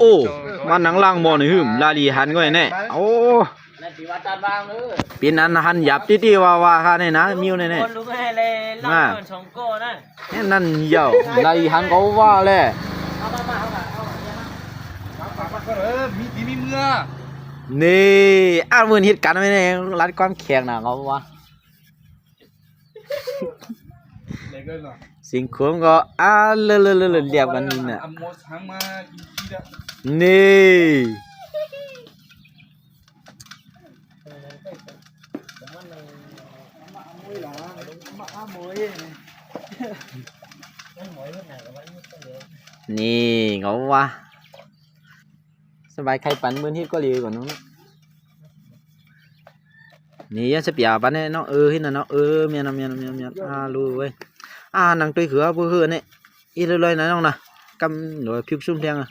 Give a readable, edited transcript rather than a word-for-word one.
โอ้มาหนังล่างบ่อนี่หึมลาลีหันก็แน่โอ้เป็นอันหันหยับตี้ๆว่าค่ะนี่นะมิวนี่ๆมานั่นเหย่าลาลีหันก็ว่าแหละมีเมื่อนี่อ้าวมื้อเฮ็ดกันไว้นี่รัดความแข็งน่ะเขาว่าสิ่งควมก็เลอะๆๆเรียบกันนี่น่ะนี่นี่เขาว่าสบายใครปั่นมื้อเฮ็ดก็ดีกว่าน้องนี่ยังsẽ bịa bắn này nó hết là nó miền lùi vậy nàng tươi khứa vừa hưa này ít lơi này không nè cầm rồi phiêu sung đen à